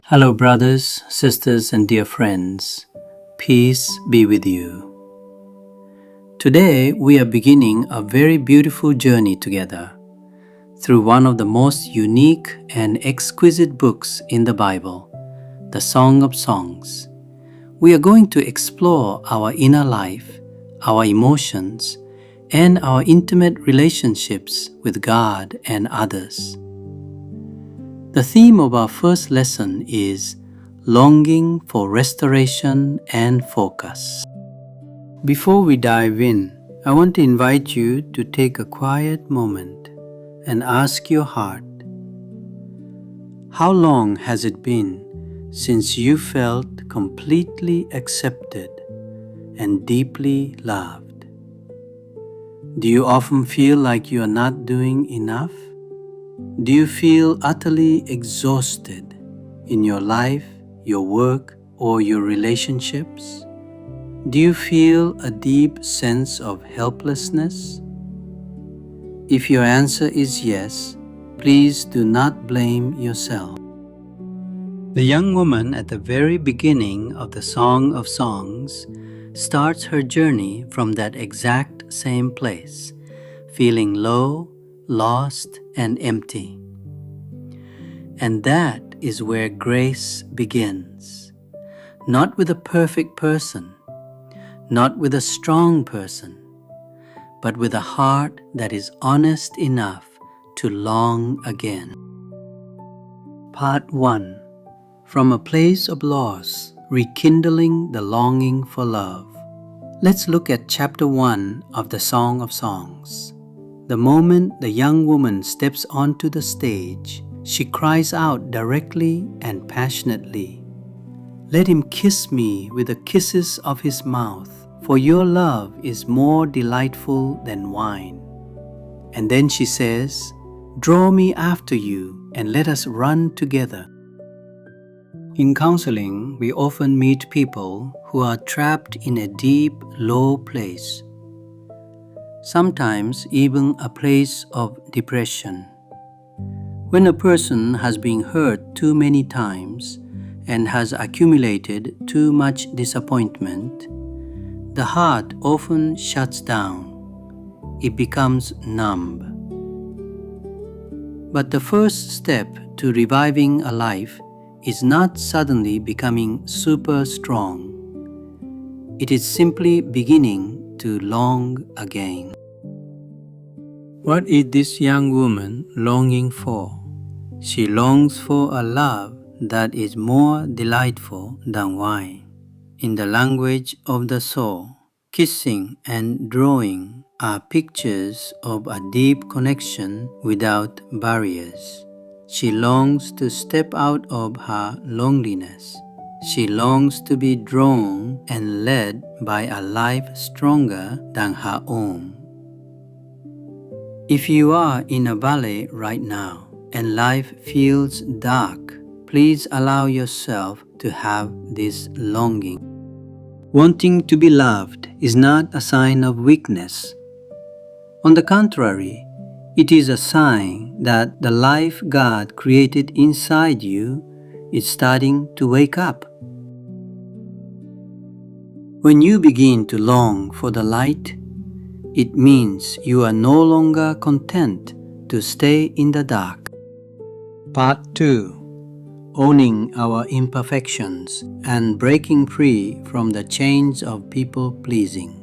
Hello, brothers, sisters, and dear friends. Peace be with you. Today, we are beginning a very beautiful journey together through one of the most unique and exquisite books in the Bible, the Song of Songs. We are going to explore our inner life, our emotions, and our intimate relationships with God and others. The theme of our first lesson is longing for restoration and focus. Before we dive in, I want to invite you to take a quiet moment and ask your heart, how long has it been since you felt completely accepted and deeply loved? Do you often feel like you are not doing enough? Do you feel utterly exhausted in your life, your work, or your relationships? Do you feel a deep sense of helplessness? If your answer is yes, please do not blame yourself. The young woman at the very beginning of the Song of Songs starts her journey from that exact same place, feeling low, lost, and empty. And that is where grace begins. Not with a perfect person, not with a strong person, but with a heart that is honest enough to long again. Part 1. From a place of loss, rekindling the longing for love. Let's look at chapter 1 of the Song of Songs. The moment the young woman steps onto the stage, she cries out directly and passionately, "Let him kiss me with the kisses of his mouth, for your love is more delightful than wine." And then she says, "Draw me after you and let us run together." In counseling, we often meet people who are trapped in a deep, low place, sometimes even a place of depression. When a person has been hurt too many times and has accumulated too much disappointment, the heart often shuts down. It becomes numb. But the first step to reviving a life is not suddenly becoming super strong. It is simply beginning to long again. What is this young woman longing for? She longs for a love that is more delightful than wine. In the language of the soul, kissing and drawing are pictures of a deep connection without barriers. She longs to step out of her loneliness. She longs to be drawn and led by a life stronger than her own. If you are in a valley right now and life feels dark, please allow yourself to have this longing. Wanting to be loved is not a sign of weakness. On the contrary, it is a sign that the life God created inside you is starting to wake up. When you begin to long for the light, it means you are no longer content to stay in the dark. Part 2. Owning our imperfections and breaking free from the chains of people-pleasing.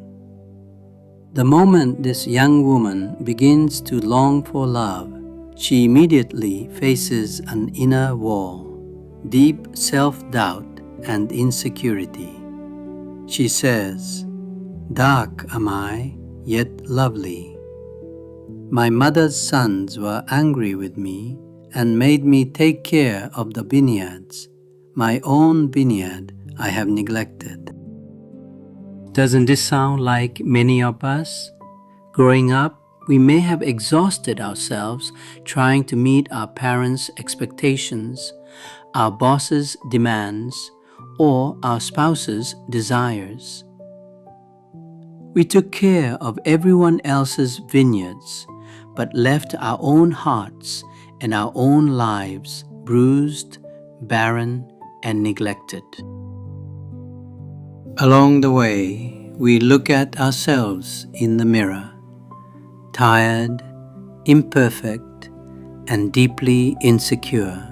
The moment this young woman begins to long for love, she immediately faces an inner wall, deep self-doubt and insecurity. She says, "Dark am I, yet lovely. My mother's sons were angry with me and made me take care of the vineyards. My own vineyard I have neglected." Doesn't this sound like many of us? Growing up, we may have exhausted ourselves trying to meet our parents' expectations, our boss's demands, or our spouse's desires. We took care of everyone else's vineyards, but left our own hearts and our own lives bruised, barren, and neglected. Along the way, we look at ourselves in the mirror, tired, imperfect, and deeply insecure.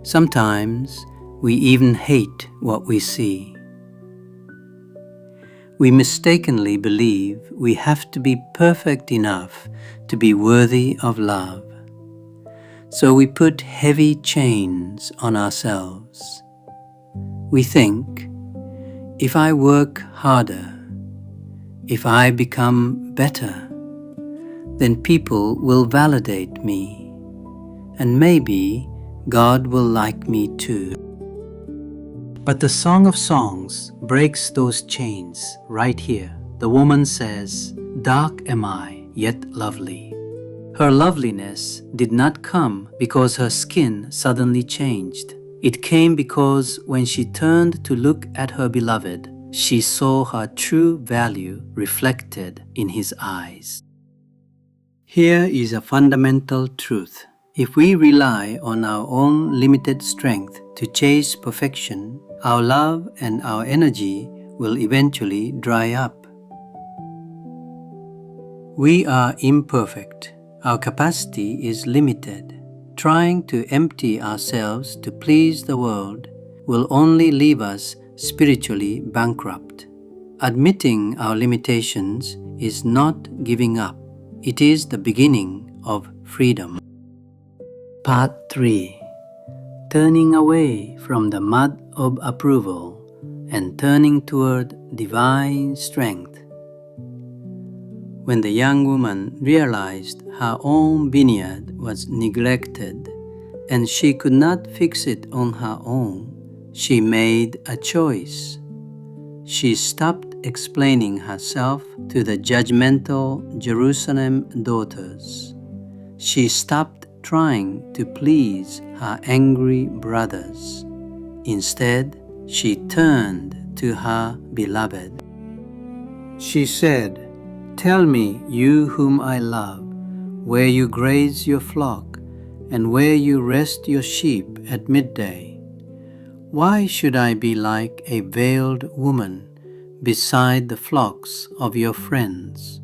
Sometimes we even hate what we see. We mistakenly believe we have to be perfect enough to be worthy of love. So we put heavy chains on ourselves. We think, if I work harder, if I become better, then people will validate me, and maybe God will like me too. But the Song of Songs breaks those chains right here. The woman says, "Dark am I, yet lovely." Her loveliness did not come because her skin suddenly changed. It came because when she turned to look at her beloved, she saw her true value reflected in his eyes. Here is a fundamental truth. If we rely on our own limited strength to chase perfection, our love and our energy will eventually dry up. We are imperfect. Our capacity is limited. Trying to empty ourselves to please the world will only leave us spiritually bankrupt. Admitting our limitations is not giving up. It is the beginning of freedom. Part 3. Turning away from the mud of approval and turning toward divine strength. When the young woman realized her own vineyard was neglected and she could not fix it on her own, she made a choice. She stopped explaining herself to the judgmental Jerusalem daughters. She stopped trying to please her angry brothers. Instead, she turned to her beloved. She said, "Tell me, you whom I love, where you graze your flock and where you rest your sheep at midday. Why should I be like a veiled woman beside the flocks of your friends?"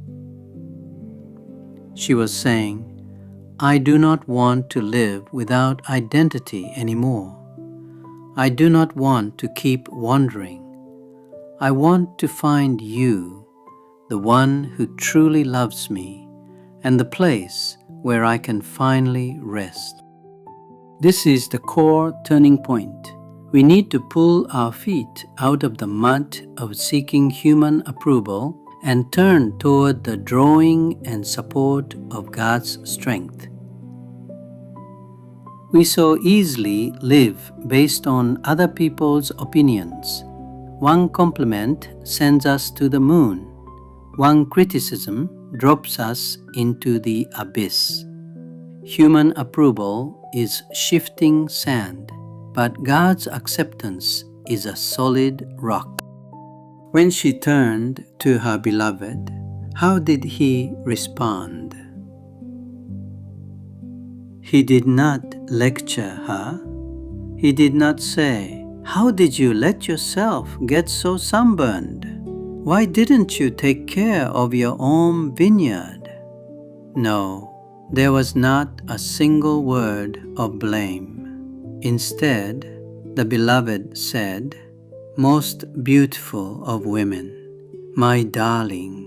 She was saying, I do not want to live without identity anymore. I do not want to keep wandering. I want to find you, the one who truly loves me, and the place where I can finally rest. This is the core turning point. We need to pull our feet out of the mud of seeking human approval and turn toward the drawing and support of God's strength. We so easily live based on other people's opinions. One compliment sends us to the moon. One criticism drops us into the abyss. Human approval is shifting sand, but God's acceptance is a solid rock. When she turned to her beloved, how did he respond? He did not lecture her. He did not say, "How did you let yourself get so sunburned? Why didn't you take care of your own vineyard?" No, there was not a single word of blame. Instead, the beloved said, "Most beautiful of women, my darling."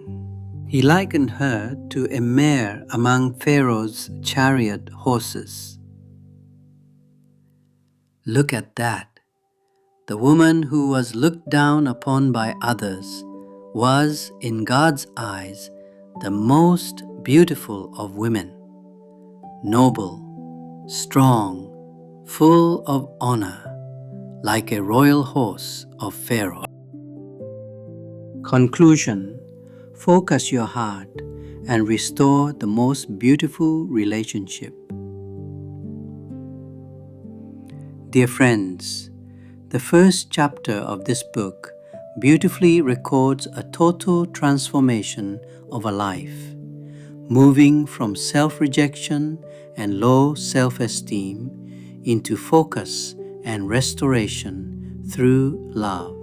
He likened her to a mare among Pharaoh's chariot horses. Look at that. The woman who was looked down upon by others was, in God's eyes, the most beautiful of women. Noble, strong, full of honor, like a royal horse of Pharaoh. Conclusion. Focus your heart and restore the most beautiful relationship. Dear friends, the first chapter of this book beautifully records a total transformation of a life, moving from self-rejection and low self-esteem into focus and restoration through love.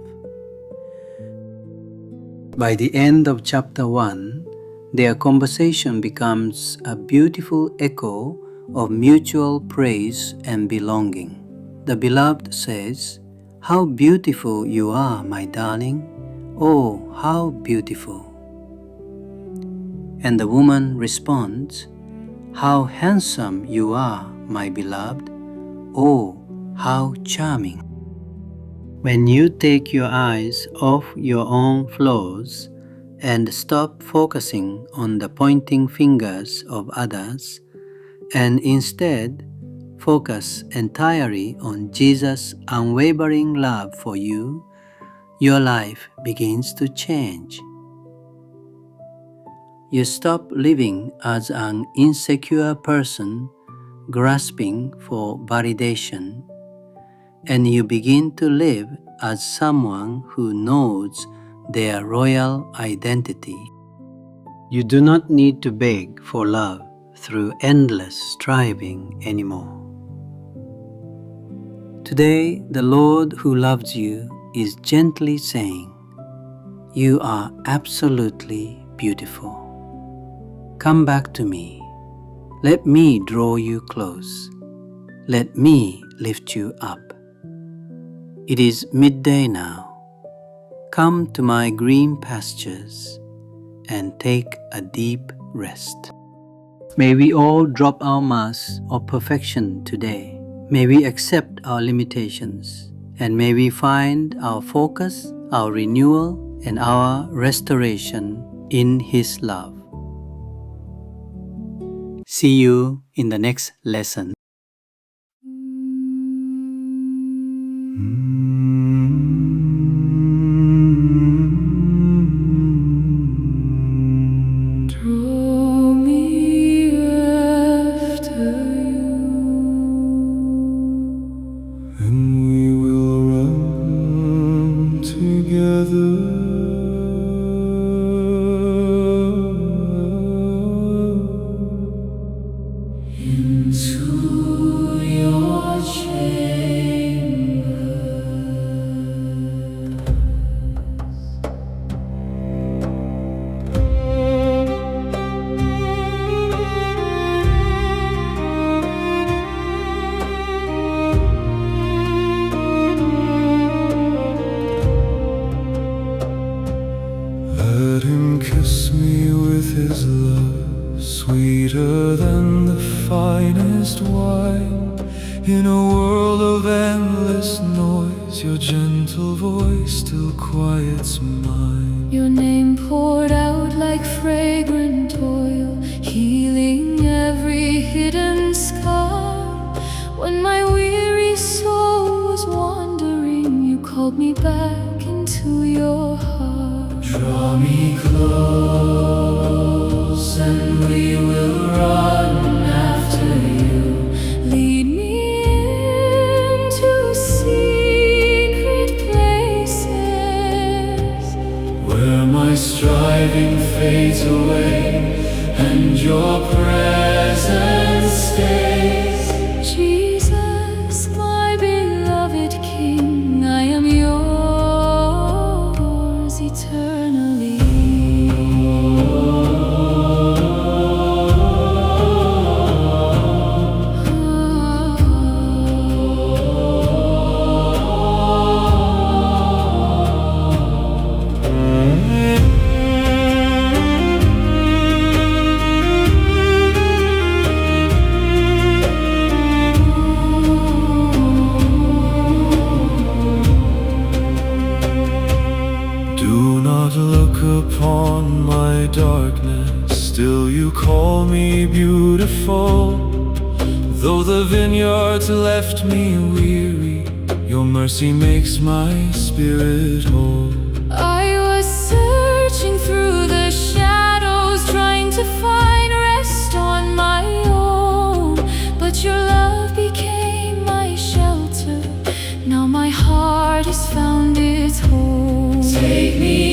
By the end of chapter 1, their conversation becomes a beautiful echo of mutual praise and belonging. The beloved says, "How beautiful you are, my darling. Oh, how beautiful." And the woman responds, "How handsome you are, my beloved. Oh, how charming." When you take your eyes off your own flaws and stop focusing on the pointing fingers of others, and instead focus entirely on Jesus' unwavering love for you, your life begins to change. You stop living as an insecure person grasping for validation, and you begin to live as someone who knows their royal identity. You do not need to beg for love through endless striving anymore. Today, the Lord who loves you is gently saying, "You are absolutely beautiful. Come back to me. Let me draw you close. Let me lift you up. It is midday now. Come to my green pastures and take a deep rest." May we all drop our masks of perfection today. May we accept our limitations, and may we find our focus, our renewal, and our restoration in His love. See you in the next lesson. Draw me after you, and we will run together. Into your chamber. Let him kiss me with his love, sweeter than the finest wine. In a world of endless noise, your gentle voice still quiets mine. Your name poured out like fragrant oil, healing every hidden scar. When my weary soul was wandering, you called me back into your heart. Draw me close and we will run after you. Lead me into secret places where my striving fades away and your presence stays. Jesus, my beloved King, I am yours eternally. Do not look upon my darkness, still you call me beautiful. Though the vineyards left me weary, your mercy makes my spirit whole. I was searching through the shadows, trying to find rest on my own, but your love became my shelter. Now my heart has found its home. Take me